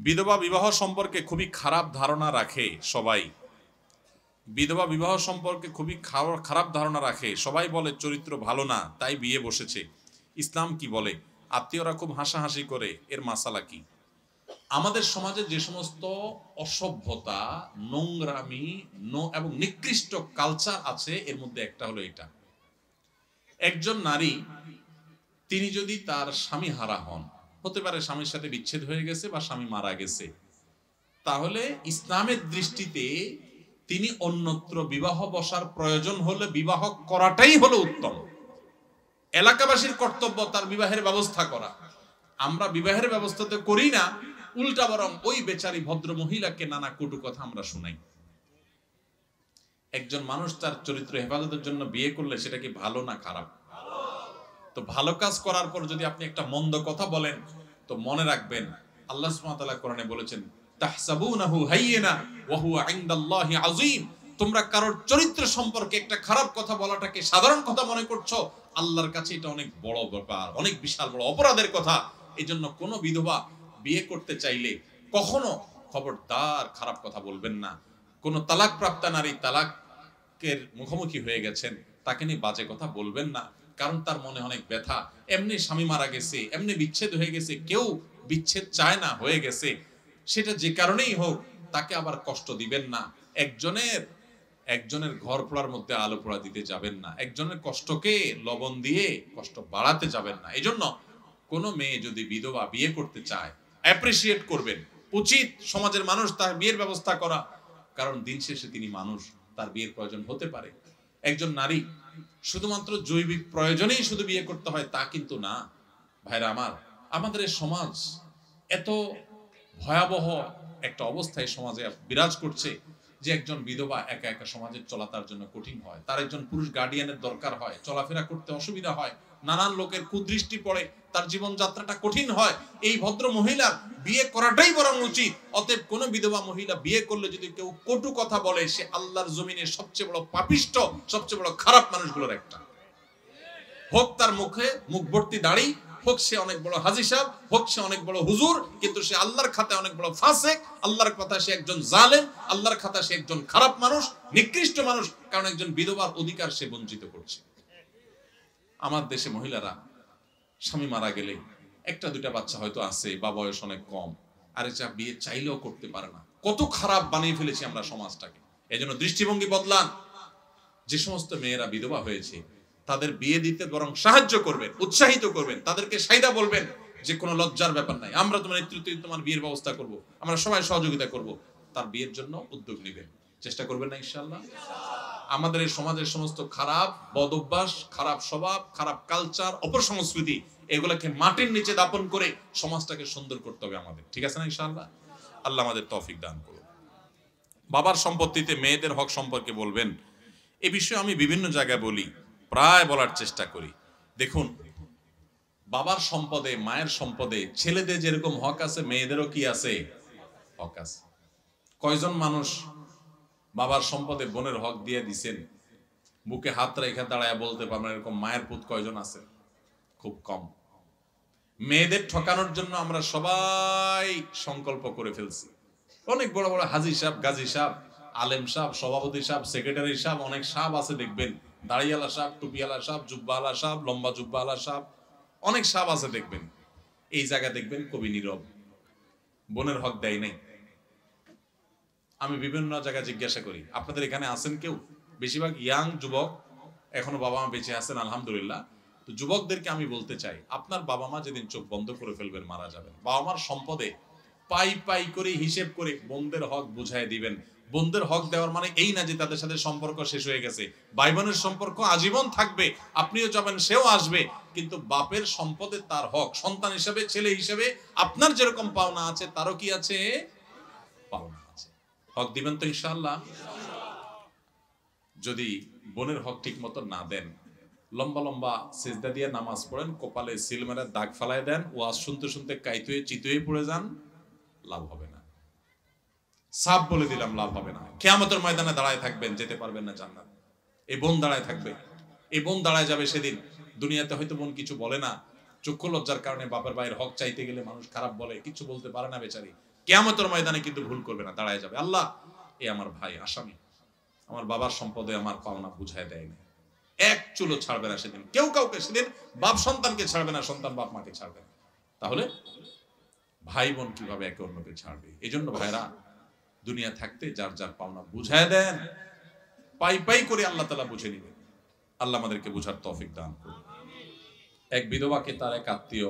বিধবা বিবাহ সম্পর্কে খুবই খারাপ ধারণা রাখে সবাই। বিধবা বিবাহ সম্পর্কে খুবই খারাপ ধারণা রাখে সবাই, বলে চরিত্র ভালো না তাই বিয়ে বসেছে। ইসলাম কি বলে? আত্মীয়রা খুব হাসাহাসি করে, এর মাসালা কি? আমাদের সমাজে যে সমস্ত অসভ্যতা, নোংরামি এবং নিকৃষ্ট কালচার আছে, এর মধ্যে একটা হলো এটা। একজন নারী তিনি যদি তার স্বামী হারা হন, হতে পারে স্বামীর সাথে বিচ্ছেদ হয়ে গেছে বা স্বামী মারা গেছে, তাহলে ইসলামের দৃষ্টিতে তিনি অন্যত্র বিবাহ বসার প্রয়োজন হলে বিবাহ করাটাই হলো উত্তম। এলাকাবাসীর কর্তব্য তার বিবাহের ব্যবস্থা করা। আমরা বিবাহের ব্যবস্থা তো করি না, উল্টা বরং ওই বেচারি ভদ্র মহিলাকে নানা কটু কথা আমরা শুনাই। একজন মানুষ তার চরিত্র হেফাজতের জন্য বিয়ে করলে সেটা কি ভালো না খারাপ? তো ভালো কাজ করার পর যদি আপনি একটা মন্দ কথা বলেন, তো মনে রাখবেন আল্লাহ সুবহানাহু ওয়া তাআলা কোরআনে বলেছেন, তাহসাবুনাহু হাইয়িনা ওয়া হুয়া ইনদাল্লাহি আযীম। তোমরা কারোর চরিত্র সম্পর্কে একটা খারাপ কথা বলাটাকে সাধারণ কথা মনে করছো, আল্লাহর কাছে এটা অনেক বড় ব্যাপার, অনেক বিশাল বড় অপরাধের কথা। এজন্য কোনো বিধবা বিয়ে করতে চাইলে কখনো খবরদার খারাপ কথা বলবেন না। কোনো তালাকপ্রাপ্তা নারী তালাকের মুখোমুখি হয়ে গেছেন, তাকে নিয়ে বাজে কথা বলবেন না, কারণ তার মনে অনেক ব্যথা। এমনি স্বামী মারা গেছে, এমনি বিচ্ছেদ হয়ে গেছে, কেউ বিচ্ছেদ চায় না, হয়ে গেছে, সেটা যে কারণেই হোক, তাকে আবার কষ্ট দিবেন না। একজনের ঘর পোড়ার মধ্যে আলো পোড়া দিতে যাবেন না, একজনের কষ্টকে লবণ দিয়ে কষ্ট বাড়াতে যাবেন না। এই জন্য কোনো মেয়ে যদি বিধবা বিয়ে করতে চায়, অ্যাপ্রিসিয়েট করবেন। উচিত সমাজের মানুষ তার বিয়ের ব্যবস্থা করা, কারণ দিন শেষে তিনি মানুষ, তার বিয়ের প্রয়োজন হতে পারে। একজন নারী শুধুমাত্র জৈবিক প্রয়োজনেই শুধু বিয়ে করতে হয় তা কিন্তু না। ভাইরা আমার, আমাদের এই সমাজ এত ভয়াবহ একটা অবস্থায় সমাজে বিরাজ করছে যে একজন বিধবা একা একা সমাজে চলা তার জন্য কঠিন হয়। তার একজন পুরুষ গার্ডিয়ানের দরকার হয়, চলাফেরা করতে অসুবিধা হয়, নানান লোকের কুদৃষ্টি পড়ে, তার জীবনযাত্রাটা কঠিন হয়। এই ভদ্র মহিলার বিয়ে করাটাই বরং উচিত। অতএব কোন বিধবা মহিলা বিয়ে করলে যদি কেউ কটু কথা বলে, সে আল্লাহর জমিনে সবচেয়ে বড় পাপিষ্ট, সবচেয়ে বড় খারাপ মানুষগুলোর একটা। হোক তার মুখে মুখ ভর্তি দাড়ি, হোক সে অনেক বড় হাজী সাহেব, হোক সে অনেক বড় হুজুর, কিন্তু সে আল্লাহর খাতায় অনেক বড় ফাসেক, আল্লাহর কথা সে একজন জালেম, আল্লাহর খাতায় সে একজন খারাপ মানুষ, নিকৃষ্ট মানুষ, কারণ একজন বিধবার অধিকার সে বঞ্চিত করছে। আমার দেশে মহিলারা স্বামী মারা গেলে একটা দুইটা বাচ্চা হয়তো আছে বা বয়স অনেক কম, আর এটা বিয়ে চাইলেও করতে পারে না। কত খারাপ বানিয়ে ফেলেছি আমরা সমাজটাকে। এজন্য দৃষ্টিভঙ্গি বদলান। যে সমস্ত মেয়েরা বিধবা হয়েছে তাদের বিয়ে দিতে বরং সাহায্য করবেন, উৎসাহিত করবেন, তাদেরকে সাইদা বলবেন যে কোনো লজ্জার ব্যাপার নাই, আমরা তোমার নেতৃত্বে তোমার বিয়ের ব্যবস্থা করব, আমরা সবাই সহযোগিতা করব। তার বিয়ের জন্য উদ্যোগ নেবেন, চেষ্টা করবেন না ইনশাআল্লাহ? আমাদের এই সমাজের সমস্ত খারাপ বদ অভ্যাস, খারাপ স্বভাব, খারাপ কালচার, অপসংস্কৃতি, এগুলোকে মাটির নিচে দাপন করে সমাজটাকে সুন্দর করতে হবে আমাদের। ঠিক আছে না ইনশাআল্লাহ? আল্লাহ আমাদের তৌফিক দান করুন। বাবার সম্পত্তিতে মেয়েদের হক সম্পর্কে বলবেন। এ বিষয়ে আমি বিভিন্ন জায়গায় বলি, প্রায় বলার চেষ্টা করি। দেখুন, বাবার সম্পদে, মায়ের সম্পদে ছেলেদের যেরকম হক আছে, মেয়েদেরও কি আছে? হক আছে। কয়জন মানুষ বাবার সম্পদে বোনের হক দিয়ে দিছেন? বুকে হাত রেখে দাঁড়ায় বলতে পারবেন এরকম মায়ের পুত কয়জন আছে? খুব কম। মেয়েদের ঠকানোর জন্য আমরা সবাই সংকল্প করে ফেলছি। অনেক বড় বড় হাজী সাহেব, গাজী সাহেব, আলেম সাহেব, সভাপতি সাহেব, সেক্রেটারি সাহেব, অনেক সাহেব আছে দেখবেন, দাড়িওয়ালা সাহেব, টুপিওয়ালা সাহেব, জুব্বাওয়ালা সাহেব, লম্বা জুব্বাওয়ালা সাহেব, অনেক সাহেব আছে দেখবেন। এই জায়গা দেখবেন কবি নীরব, বোনের হক দেয় নাই। আমি বিভিন্ন জায়গায় জিজ্ঞাসা করি, আপনাদের এখানে আছেন কেউ? বেশিরভাগ ইয়াং যুবক, এখনো বাবা মা বেঁচে আছেন আলহামদুলিল্লাহ। তো যুবকদেরকে আমি বলতে চাই, আপনার বাবা মা যেদিন চোখ বন্ধ করে ফেলবেন, মারা যাবেন, বাবা মার সম্পদে পাই পাই করে হিসেব করে বোনদের হক বুঝাই দিবেন। বোনদের হক দেওয়ার মানে এই না যে তাদের সাথে সম্পর্ক শেষ হয়ে গেছে। ভাই বোনের সম্পর্ক আজীবন থাকবে, আপনিও যাবেন, সেও আসবে, কিন্তু বাপের সম্পদে তার হক, সন্তান হিসেবে, ছেলে হিসেবে আপনার যেরকম পাওনা আছে তারও কি আছে? পাওনা আছে। হক দিবেন তো ইনশাআল্লাহ? যদি বোনের হক ঠিক মতো না দেন, লম্বা লম্বা সিজদা দিয়ে নামাজ পড়েন, কপালে সিল মেরে দাগ ফালায় দেন, ওয়াজ শুনতে শুনতে কাইত হয়ে চিত হয়ে পড়ে যান, লাভ হবে না। সাফ বলে দিলাম, লাভ হবে না। কিয়ামতের ময়দানে দাঁড়ায় থাকবেন, যেতে পারবেন না জান্নাত। এই বোন দাঁড়ায় থাকবে, এই বোন দাঁড়ায় যাবে সেদিন। দুনিয়াতে হয়তো বোন কিছু বলে না, চক্ষু লজ্জার কারণে বাপের ভাইয়ের হক চাইতে গেলে মানুষ খারাপ বলে, কিছু বলতে পারে না বেচারি। কিয়ামতের ময়দানে কিন্তু ভুল করবে না, দাঁড়ায় যাবে, আল্লাহ এ আমার ভাই আসামি, আমার বাবার সম্পদে আমার পাওনা বুঝায় দেয় না, এক চুলো ছাড়বে না সেদিন কেউ কাউকে, সেদিন বাপ সন্তানকে ছাড়বে না, সন্তান বাপ মাকে ছাড়বে না। তাহলে ভাই বোন কিভাবে একে অন্যকে ছাড়বে? এই জন্য ভাইরা, দুনিয়া থাকতে যার যার পাওনা বুঝায় দেন, পাই পাই করে আল্লাহ তাআলা বুঝে নেবেন। আল্লাহ আমাদেরকে বুঝার তৌফিক দান করুন। এক বিধবাকে তার এক আত্মীয়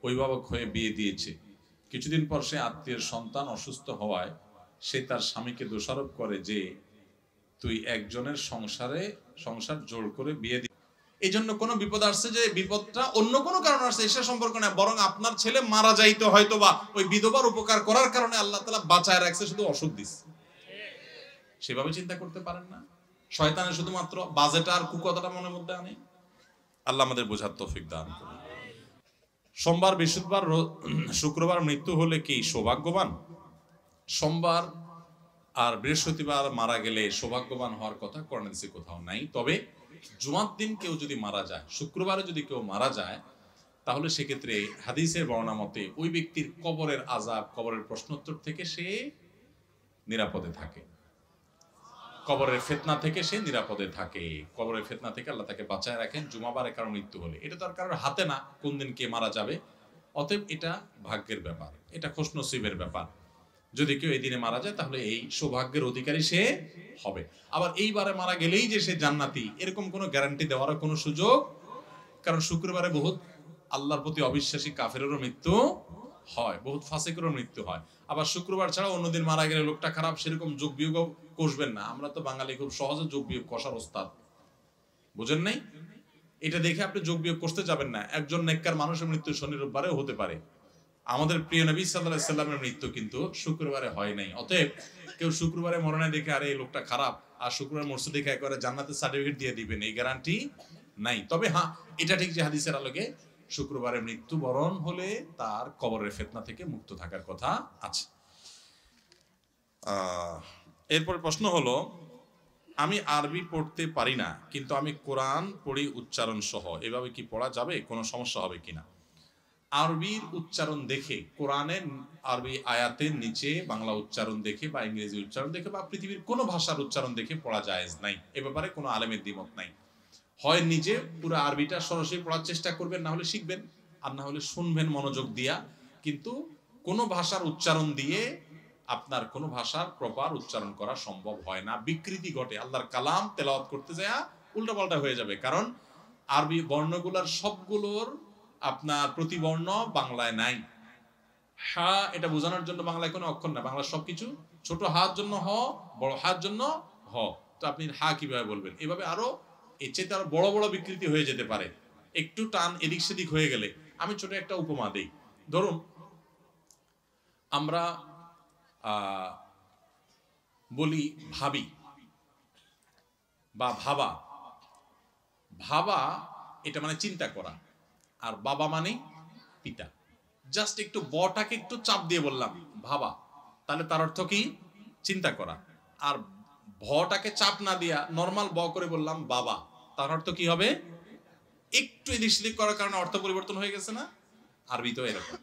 অভিভাবক হয়ে বিয়ে দিয়েছে। কিছুদিন পর সে আত্মীয়ের সন্তান অসুস্থ হওয়ায় সে তার স্বামীকে দোষারোপ করে যে তুই একজনের সংসার জোর করে বিয়ে দি। এই জন্য কোনো বিপদ আসছে যে বিপদটা অন্য কোনো কারণ আসছে, এসে সম্পর্ক না, বরং আপনার ছেলে মারা যাইতো হয়তো, বা ওই বিধবার উপকার করার কারণে আল্লাহ তাআলা বাঁচায় রাখছে, শুধু অসুখ দিস। সেভাবে চিন্তা করতে পারেন না? শয়তানের শুধুমাত্র বাজেট আর কুকথাটা মনের মধ্যে আনে। আল্লাহ আমাদের বোঝার তৌফিক দান করুন। সোমবার, বৃহস্পতিবার, শুক্রবার মৃত্যু হলে কি সৌভাগ্যবান? সোমবার আর বৃহস্পতিবার মারা গেলে সৌভাগ্যবান হওয়ার কথা কোরআনে কোথাও নাই। তবে জুমার দিন কেউ যদি মারা যায়, শুক্রবারে যদি কেউ মারা যায়, তাহলে সেক্ষেত্রে হাদিসের বর্ণনা মতে ওই ব্যক্তির কবরের আযাব, কবরের প্রশ্নোত্তর থেকে সে নিরাপদে থাকে, কবরের ফিতনা থেকে সে নিরাপদে থাকে, কবরের ফিতনা থেকে আল্লাহ তাকে বাঁচায় রাখেন জুমাবারে কারো মৃত্যু হলে। এটা তো আর কারোর হাতে না কোন দিন কে মারা যাবে, অতএব এটা ভাগ্যের ব্যাপার, এটা খুশনসিবের ব্যাপার। যদি কেউ এই দিনে মারা যায় তাহলে এই সৌভাগ্যের অধিকারী সে হবে। আবার এইবারে মারা গেলেই যে সে জান্নাতি, এরকম কোনো গ্যারান্টি দেওয়ার কোনো সুযোগ, কারণ শুক্রবারে বহুত আল্লাহর প্রতি অবিশ্বাসী কাফেরেরও মৃত্যু হয়, বহুত ফাসিকেরও মৃত্যু হয়। আবার শুক্রবার ছাড়া অন্যদিন মারা গেলে লোকটা খারাপ, সেরকম যোগ বিয়োগ কষবেন না। আমরা তো বাঙালি খুব সহজে যোগ বিয়োগ কষার ওস্তাদ, বুঝেন নাই? এটা দেখে আপনি যোগ বিয়োগ করতে যাবেন না। একজন নেককার মানুষের মৃত্যু শনি রোববারেও হতে পারে। আমাদের প্রিয় নবী সাল্লাল্লাহু আলাইহি সাল্লামের মৃত্যু কিন্তু শুক্রবারে হয় নাই। অতএব কেউ শুক্রবারে মরণে দেখে আরে এই লোকটা খারাপ, আর শুক্রবার মরছে দেখে একবারে জান্নাতের সার্টিফিকেট দিয়ে দিবেন, এই গ্যারান্টি নাই। তবে হ্যাঁ, এটা ঠিক যে হাদিসের আলোকে শুক্রবারে মৃত্যুবরণ হলে তার কবরের ফিতনা থেকে মুক্ত থাকার কথা আছে। এরপর প্রশ্ন হলো, আমি আরবি পড়তে পারি না, কিন্তু আমি কোরআন পড়ি উচ্চারণ সহ, এভাবে কি পড়া যাবে? কোনো সমস্যা হবে কিনা? আরবির উচ্চারণ দেখে, কোরআনের আরবি আয়াতের নিচে বাংলা উচ্চারণ দেখে বা ইংরেজি উচ্চারণ দেখে বা পৃথিবীর কোনো ভাষার উচ্চারণ দেখে পড়া জায়েজ নাই। এ ব্যাপারে কোনো আলেমের দ্বিমত নাই। হয় নিজে পুরো আরবিটা সরাসরি পড়ার চেষ্টা করবেন, না হলে শিখবেন, আর না হলে শুনবেন মনোযোগ দিয়া। কিন্তু কোনো ভাষার উচ্চারণ দিয়ে আপনার কোনো ভাষার প্রপার উচ্চারণ করা সম্ভব হয় না, বিকৃতি ঘটে। আল্লাহর কালাম তেলাওয়াত করতে যায় উল্টাপাল্টা হয়ে যাবে, কারণ আরবি বর্ণগুলার সবগুলোর আপনার প্রতিবর্ণ বাংলায় নাই। হা এটা বোঝানোর জন্য বাংলায় কোনো অক্ষর না, বাংলার সবকিছু ছোট হার জন্য হ, বড় হার জন্য হ। তো আপনি হা কিভাবে বলবেন? এভাবে আরো এর চেয়ে আরো বড় বড় বিকৃতি হয়ে যেতে পারে, একটু টান এদিক সেদিক হয়ে গেলে। আমি ছোট একটা উপমা দেই। ধরুন আমরা বলি ভাবি বা ভাবা। ভাবা এটা মানে চিন্তা করা, আর বাবা মানে পিতা। জাস্ট একটু বটাকে একটু চাপ দিয়ে বললাম ভাবা, তাহলে তার অর্থ কি? চিন্তা করা। আর ভটাকে চাপ না দিয়া নর্মাল ব করে বললাম বাবা, তার অর্থ কি হবে? একটু এদিক সেদিক করার কারণে অর্থ পরিবর্তন হয়ে গেছে না? আরবি তো এরকম।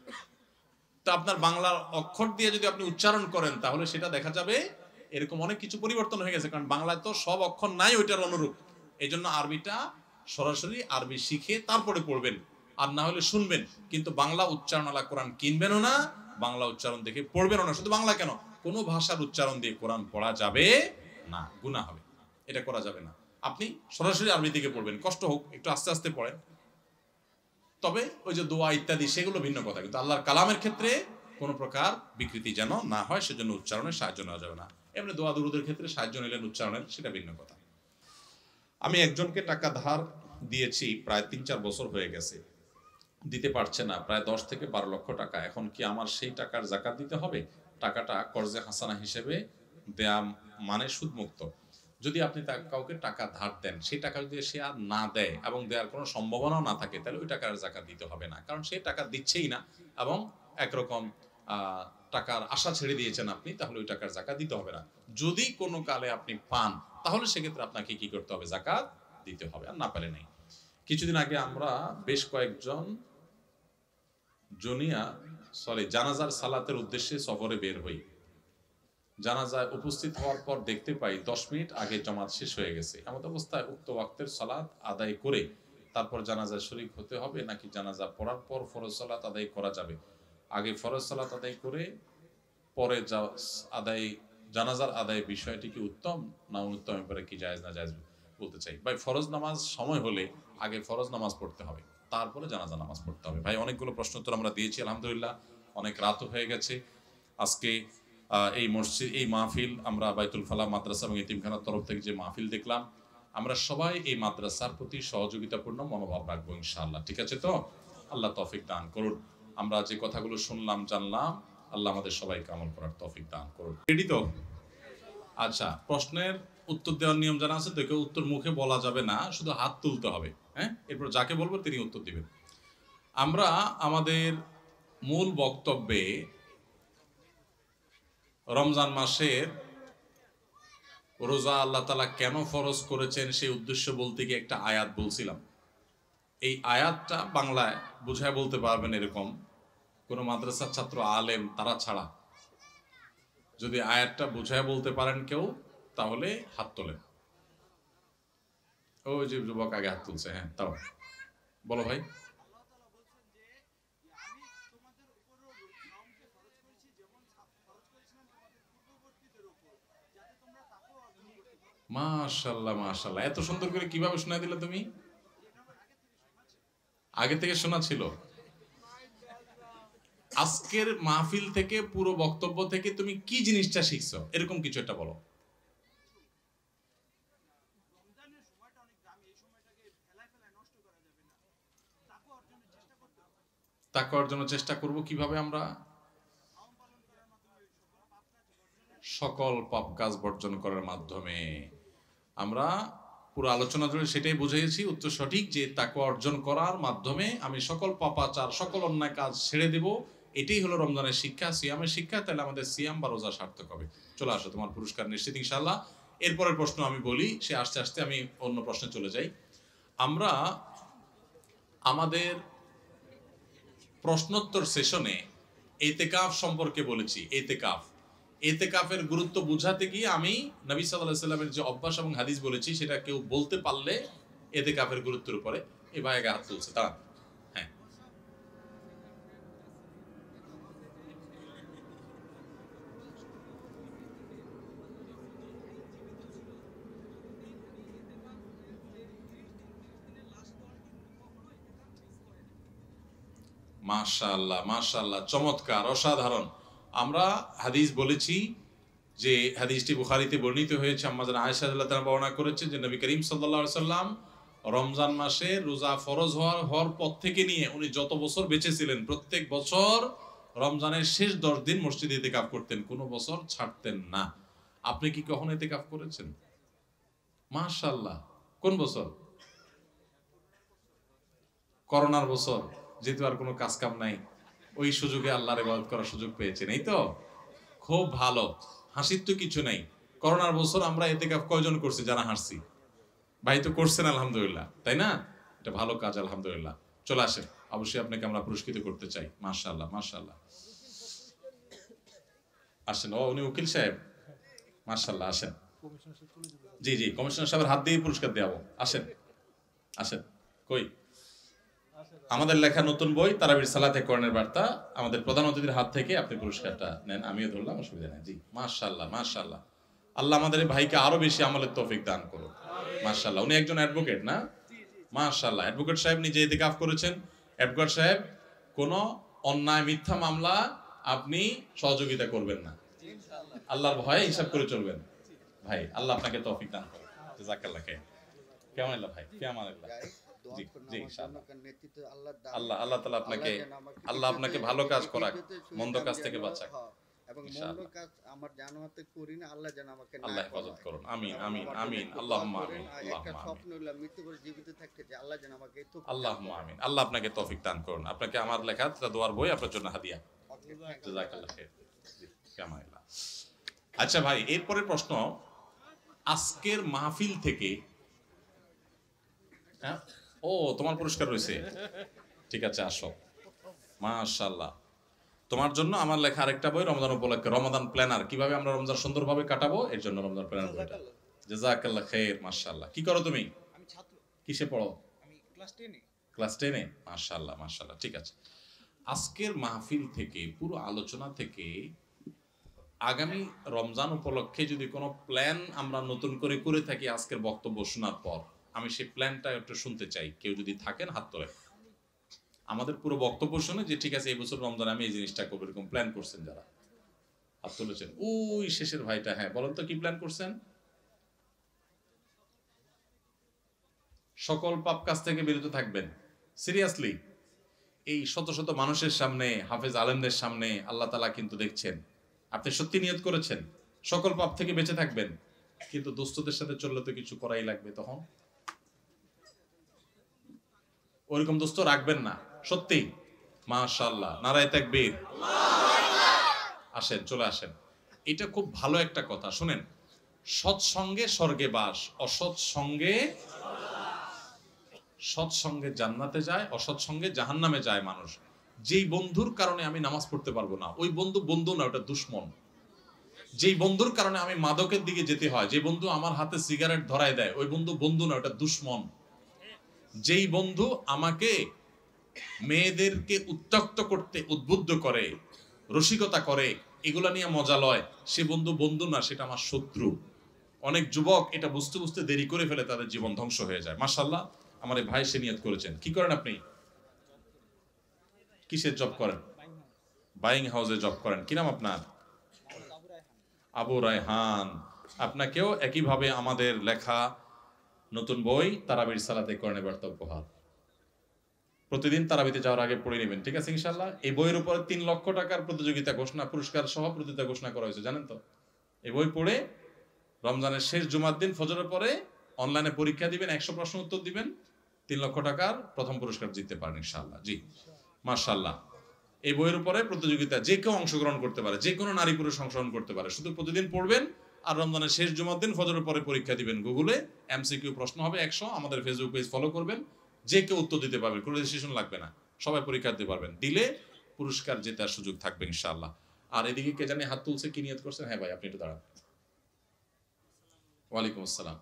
তো আপনার বাংলার অক্ষর দিয়ে যদি আপনি উচ্চারণ করেন, তাহলে সেটা দেখা যাবে এরকম অনেক কিছু পরিবর্তন হয়ে গেছে, কারণ বাংলায় তো সব অক্ষর নাই ওইটার অনুরূপ। এই জন্য আরবিটা সরাসরি আরবি শিখে তারপরে পড়বেন, আর না হলে শুনবেন, কিন্তু বাংলা উচ্চারণওয়ালা কোরআন কিনবেনও না, বাংলা উচ্চারণ দেখে পড়বেনও না। শুধু বাংলা কেন, কোনো ভাষার উচ্চারণ দিয়ে কোরআন পড়া যাবে না, গুনাহ হবে, এটা করা যাবে না। আপনি সরাসরি আরবি থেকে পড়বেন, কষ্ট হোক, একটু আস্তে আস্তে পড়েন। তবে ওই যে দোয়া ইত্যাদি সেগুলো ভিন্ন কথা, কিন্তু আল্লাহর কালামের ক্ষেত্রে কোনো প্রকার বিকৃতি যেন না হয়, সেজন্য উচ্চারণের সাহায্য নেওয়া যাবে না। এমনি দোয়া দুরুদের ক্ষেত্রে সাহায্য নিলেন উচ্চারণের, সেটা ভিন্ন কথা। আমি একজনকে টাকা ধার দিয়েছি, প্রায় ৩-৪ বছর হয়ে গেছে, দিতে পারছে না, প্রায় 10 থেকে 12 লক্ষ টাকা। এখন কি আমার সেই টাকার যাকাত দিতে হবে? টাকাটা কর্জে হাসানা হিসেবে দেয়া মানে সুদমুক্ত। যদি আপনি কাউকে টাকা ধার দেন, সেই টাকা যদি সে আর না দেয় এবং দেওয়ার কোনো সম্ভাবনাও না থাকে, তাহলে ওই টাকার যাকাত দিতে হবে না, কারণ সে টাকা দিচ্ছেই না এবং একরকম টাকার আশা ছেড়ে দিয়েছেন আপনি, তাহলে ওই টাকার যাকাত দিতে হবে না। যদি কোনো কালে আপনি পান, তাহলে সেক্ষেত্রে আপনাকে কি করতে হবে? যাকাত দিতে হবে, আর না পেলে নেই। কিছুদিন আগে আমরা বেশ কয়েকজন জুনিয়া সরি জানাজার সালাতের উদ্দেশ্যে সফরে বের হই, জানাজায় উপস্থিত হওয়ার পর দেখতে পাই 10 মিনিট আগে জামাত শেষ হয়ে গেছে। এমন অবস্থায় উক্ত ওয়াক্তের সালাত আদায় করে তারপর জানাজায় শরীক হতে হবে, নাকি জানাজা পড়ার পর ফরজ সালাত আদায় করা যাবে? আগে ফরজ সালাত আদায় করে পরে জানাজার আদায় বিষয়টি কি উত্তম না অনুত্তম, ব্যাপারে কি জায়েজ না জায়েজ বলতে চাই। ভাই ফরজ নামাজ সময় হলে আগে ফরজ নামাজ পড়তে হবে, তারপরে জানাজা নামাজ পড়তে হবে। ভাই অনেকগুলো প্রশ্ন উত্তর আমরা দিয়েছি আলহামদুলিল্লাহ, অনেক রাতও হয়ে গেছে। আজকে এই মসজিদ, এই মাহফিল আমরা বাইতুল ফালাহ মাদ্রাসা এবং এতিমখানার তরফ থেকে যে মাহফিল দেখলাম, আমরা সবাই এই মাদ্রাসার প্রতি সহযোগিতাপূর্ণ মনোভাব রাখবো ইনশাআল্লাহ। ঠিক আছে তো? আল্লাহ তৌফিক দান করুন। আমরা যে কথাগুলো শুনলাম জানলাম, আল্লাহ আমাদের সবাইকে আমল করার তৌফিক দান করুন। রেডি তো? আচ্ছা, প্রশ্নের উত্তর দেওয়ার নিয়ম জানা আছে তো? কেউ উত্তর মুখে বলা যাবে না, শুধু হাত তুলতে হবে। হ্যাঁ, এরপর যাকে বলবো তিনি উত্তর দিবেন। আমরা আমাদের মূল বক্তব্যে রমজান মাসের রোজা আল্লাহ তাআলা কেন ফরজ করেছেন সেই উদ্দেশ্য বলতে গিয়ে একটা আয়াত বলছিলাম। এই আয়াতটা বাংলায় বুঝায় বলতে পারবেন এরকম কোন মাদ্রাসার ছাত্র আলেম তারা ছাড়া যদি আয়াতটা বুঝায় বলতে পারেন কেউ, তাহলে হাত তোলেন। ওই যে যুবক আগে হাত তুলছে, হ্যাঁ তাও বলো ভাই। মাশাআল্লাহ মাশাআল্লাহ, এত সুন্দর করে কিভাবে শোনা দিলে তুমি? আগে থেকে শোনা ছিল? আজকের মাহফিল থেকে পুরো বক্তব্য থেকে তুমি কি জিনিসটা শিখছো, এরকম কিছু একটা বলো। তাকওয়ার জন্য চেষ্টা করব। কিভাবে? আমরা সকল পাপ কাজ বর্জন করার মাধ্যমে। আমরা পুরো আলোচনা জুড়ে সেটাই বুঝিয়েছি, উত্তর সঠিক, যে তাকওয়া অর্জন করার মাধ্যমে আমি সকল পাপাচার সকল অন্যায় কাজ ছেড়ে দেব। এটাই হলো রমজানের শিক্ষা, সিয়ামের শিক্ষা। তাহলে আমাদের সিয়াম বা রোজা সার্থক হবে। চলে আসো, তোমার পুরস্কার নিশ্চিত ইনশাআল্লাহ। এরপরের প্রশ্ন আমি বলি, সে আস্তে আস্তে আমি অন্য প্রশ্নে চলে যাই। আমরা আমাদের প্রশ্নোত্তর সেশনে ইতিকাফ সম্পর্কে বলেছি। ইতিকাফের গুরুত্ব বুঝাতে গিয়ে আমি নবী সাল্লাল্লাহু আলাইহি সাল্লামের যে অভ্যাস এবং হাদিস বলেছি, সেটা কেউ বলতে পারলে ইতিকাফের গুরুত্বের উপরে এই ভাই আগে হাত তুলছে, তারা হ্যাঁ। মাশাআল্লাহ মাশাআল্লাহ, চমৎকার, অসাধারণ। আমরা হাদিস বলেছি যে হাদিসটি বুখারীতে বর্ণিত হয়েছে। আম্মা জান আয়েশা রাদিয়াল্লাহু তাআলা বর্ণনা করেছেন যে নবী করিম সাল্লাল্লাহু আলাইহি সাল্লাম রমজান মাসে রোজা ফরজ হওয়ার পর থেকে নিয়ে উনি যত বছর বেঁচে ছিলেন, প্রত্যেক বছর রমজানের শেষ 10 দিন মসজিদে ইতিকাফ করতেন, কোনো বছর ছাড়তেন না। আপনি কি কখনো ইতিকাফ করেছেন? মাশাআল্লাহ। কোন বছর? করোনার বছর, যেহেতু আর কোনো কাজ কাম নাই, ওই সুযোগে আল্লাহর ইবাদত করার সুযোগ পেয়েছেন, এই তো খুব ভালো। হাসির তো কিছু নাই। করোনার বছর আমরা ইতিকাফ কয়জন করছি যারা হাসছি? ভাই তো করছেন আলহামদুলিল্লাহ, তাই না? এটা ভালো কাজ আলহামদুলিল্লাহ। চলে আসেন, অবশ্যই আপনাকে আমরা পুরস্কৃত করতে চাই। মাশাআল্লাহ মাশাআল্লাহ, আসেন। ও উনি উকিল সাহেব, মাশাআল্লাহ, আসেন। জি জি, কমিশনার সাহেবের হাত দিয়ে পুরস্কার দেওয়াবো। আসেন আসেন। কই আমাদের লেখা নতুন বই তারাবির সালাতে কোরআনের বার্তা, আমাদের প্রধান অতিথির হাত থেকে আপনি পুরস্কারটা নেন। আমিও ধরলাম, অসুবিধা নেই। জি মাশাআল্লাহ মাশাআল্লাহ, আল্লাহ আমাদের এই ভাইকে আরো বেশি আমলের তৌফিক দান করুন। মাশাআল্লাহ, উনি একজন অ্যাডভোকেট না? মাশাআল্লাহ, অ্যাডভোকেট সাহেব নিজে ইতিকাফ করেছেন। অ্যাডভোকেট সাহেব, কোন অন্যায় মিথ্যা মামলা আপনি সহযোগিতা করবেন না, আল্লাহর ভয়ে হিসাব করে চলবেন। ভাই আল্লাহ আপনাকে তৌফিক দান করুন। জাযাকাল্লাহ খাইর। কেমন আল্লাহ ভাই? কেমন আল্লাহ? জি জি ইনশাআল্লাহ। আল্লাহ আল্লাহ তাআলা আপনাকে, আল্লাহ আপনাকে ভালো কাজ করাক, মন্দ কাজ থেকে বাঁচাক এবং মন্দ কাজ আমার জানাতে করি না, আল্লাহ যেন আমাকে না আল্লাহ হেফাজত করুন। আমিন আমিন আমিন, আল্লাহুম্মা আমিন। একটা স্বপ্ন হলো মৃত্যু করে জীবিত থাকতে, যে আল্লাহ যেন আমাকে তৌফিক, আল্লাহুম্মা আমিন। আল্লাহ আপনাকে তৌফিক দান করুন। আপনাকে আমার লেখা দোয়ার বই আপনার জন্য হাদিয়া। জাযাকাল্লাহ খাইর। জি কেমন আল্লাহ। আচ্ছা ভাই, এরপরের প্রশ্ন, আজকের মাহফিল থেকে, হ্যাঁ ও তোমার পুরস্কার রয়েছে, ঠিক আছে আসো। মাশাআল্লাহ, তোমার জন্য আমার লেখা আরেকটা বই রমজান উপলক্ষে, রমাদান প্ল্যানার, কিভাবে আমরা রমজান সুন্দরভাবে কাটাবো এর জন্য রমজান প্ল্যানার বইটা। জাযাকাল্লাহ খাইর, মাশাআল্লাহ। কি করো তুমি? আমি ছাত্র, কিসে পড়ো? আমি ক্লাস 10 এ। ক্লাস 10-এ? মাশাআল্লাহ মাশাআল্লাহ, ঠিক আছে। আজকের মাহফিল থেকে, পুরো আলোচনা থেকে আগামী রমজান উপলক্ষে যদি কোনো প্ল্যান আমরা নতুন করে করে থাকি আজকের বক্তব্য শোনার পর, আমি সেই প্ল্যানটা একটু শুনতে চাই। কেউ যদি থাকেন হাত তোলেন। আমাদের পুরো বক্তব্য শুনে যে ঠিক আছে এই বছর রমজান আমি এই জিনিসটা করবো, এরকম প্ল্যান করছেন যারা, হাত তুলেছেন। ওই শেষের ভাইটা, হ্যাঁ বলেন তো কি প্ল্যান করছেন? সকল পাপ কাজ থেকে বিরত থাকবেন। সিরিয়াসলি, এই শত শত মানুষের সামনে, হাফেজ আলেমদের সামনে আল্লাহ তাআলা কিন্তু দেখছেন। আপনি সত্যি নিয়ত করেছেন সকল পাপ থেকে বেঁচে থাকবেন, কিন্তু দোস্তদের সাথে চললে তো কিছু করাই লাগবে। তখন ওইরকম দোস্ত রাখবেন না। সত্যি, মাশাআল্লাহ, নারায়ে তাকবীর। আসেন, চলে আসেন। এটা খুব ভালো একটা কথা। শুনেন, সৎসঙ্গে স্বর্গে বাস, অসৎসঙ্গে, সৎসঙ্গে জান্নাতে যায়, অসৎসঙ্গে জাহান্নামে যায় মানুষ। যেই বন্ধুর কারণে আমি নামাজ পড়তে পারবো না, ওই বন্ধু বন্ধু না, ওটা দুশ্মন। যেই বন্ধুর কারণে আমি মাদকের দিকে যেতে হয়, যে বন্ধু আমার হাতে সিগারেট ধরায় দেয়, ওই বন্ধু বন্ধু না, ওটা দুশ্মন। যেই বন্ধু আমাকে মেয়েদেরকে উত্ত্যক্ত করতে উদ্বুদ্ধ করে, রসিকতা করে, এগুলা নিয়ে মজা লয়, সে বন্ধু বন্ধু না, সেটা আমার শত্রু। অনেক যুবক এটা বুঝতে বুঝতে দেরি করে ফেলে, তাদের জীবন ধ্বংস হয়ে যায়। মাশাআল্লাহ, আমার এই ভাই সে নিয়ত করেছেন। কি করেন আপনি? কিসের জব করেন? বাইং হাউসে জব করেন। কি নাম আপনার? আবু রায়হান। আপনাকেও একইভাবে আমাদের লেখা নতুন বই তারাবির সালাতে কোরআনের বার্তা উপহার, প্রতিদিন তারাবিতে যাওয়ার আগে পড়ে নেবেন, ঠিক আছে ইনশাআল্লাহ। এই বইয়ের উপরে 3 লক্ষ টাকার প্রতিযোগিতা ঘোষণা, পুরস্কার সহ প্রতিযোগিতা ঘোষণা করা হয়েছে, জানেন তো? এই বই পড়ে রমজানের শেষ জুমার দিন ফজরের পরে অনলাইনে পরীক্ষা দিবেন, 100 প্রশ্ন উত্তর দিবেন, 3 লক্ষ টাকার প্রথম পুরস্কার জিততে পারেন ইনশাআল্লাহ। জি, মাশাআল্লাহ। এই বইয়ের উপরে প্রতিযোগিতা, যে কেউ অংশগ্রহণ করতে পারে, যে কোনো নারী পুরুষ অংশগ্রহণ করতে পারে। শুধু প্রতিদিন পড়বেন আর রমজানের শেষ জুমার দিন ফজরের পরে পরীক্ষা দিবেন। গুগলে এমসিকিউ প্রশ্ন হবে 100, আমাদের ফেসবুক পেজ ফলো করবেন, যে কেউ উত্তর দিতে পারবেন, কোনো রেজিস্ট্রেশন লাগবে না, সবাই পরীক্ষা দিতে পারবেন। দিলে পুরস্কার জেতার সুযোগ থাকবে ইনশাআল্লাহ। আর এদিকে কে জানি হাত তুলছে, কি নিয়ত করছেন? হ্যাঁ ভাই, আপনি একটু দাঁড়ান। ওয়ালাইকুম আসসালাম।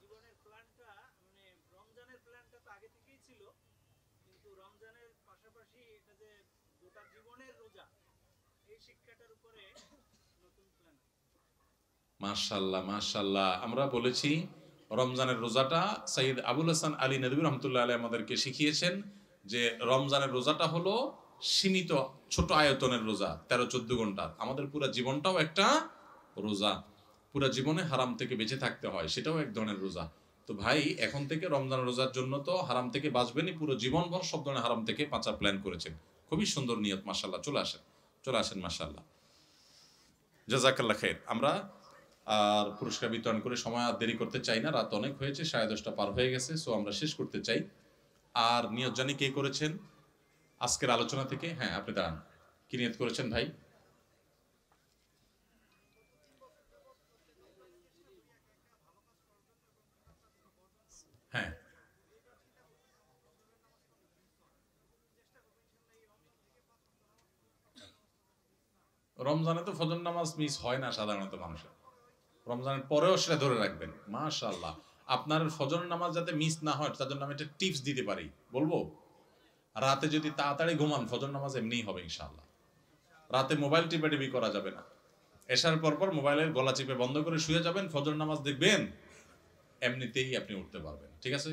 জীবনের প্ল্যানটা মানে রমজানের প্ল্যানটা তো আগে থেকেই ছিল, কিন্তু রমজানের পাশাপাশি এটা যে গোটা জীবনের রোজা, এই শিক্ষাটার উপরে নতুন প্ল্যান। মাশাআল্লাহ মাশাআল্লাহ। আমরা বলেছি রমজানের রোজাটা সৈয়দ আবুল হাসান আলী নদভী রহমতুল্লাহ আলাইহি আমাদেরকে শিখিয়েছেন যে রমজানের রোজাটা হলো সীমিত ছোট আয়তনের রোজা, 13-14 ঘন্টার। আমাদের পুরো জীবনটাও একটা রোজা, পুরো জীবনে হারাম থেকে বেঁচে থাকতে হয়, সেটাও এক ধরনের রোজা। তো ভাই, এখন থেকে রমজান রোজার জন্য তো হারাম থেকে বাঁচবেনই, পুরো জীবনভর সব ধরনের হারাম থেকে বাঁচার প্ল্যান করেছেন। খুবই সুন্দর নিয়ত, মাশাআল্লাহ। চলে আসেন, চলে আসেন, মাশাআল্লাহ, জাযাকাল্লাহ খাইর। আমরা আর পুরস্কার বিতরণ করে সময় আর দেরি করতে চাই না, রাত অনেক হয়েছে, 10:30 পার হয়ে গেছে। সো আমরা শেষ করতে চাই। আর নিয়ত জানি কে করেছেন আজকের আলোচনা থেকে? হ্যাঁ, আপনি দাঁড়ান। কি নিয়ত করেছেন ভাই? হ্যাঁ, রমজানে তো ফজর নামাজ মিস হয় না সাধারণত মানুষের, রমজানের পরেও সেটা ধরে রাখবেন। মাশাআল্লাহ, আপনার ফজর নামাজ যাতে মিস না হয় তার জন্য আমি একটা টিপস দিতে পারি, বলবো? রাতে যদি তাড়াতাড়ি ঘুমান, ফজর নামাজ এমনিই হবে ইনশাআল্লাহ। রাতে মোবাইল টিপাটিপি করা যাবে না। এশার পর পর মোবাইলের গলা চিপে বন্ধ করে শুয়ে যাবেন, ফজর নামাজ দেখবেন এমনিতেই আপনি উঠতে পারবেন, ঠিক আছে?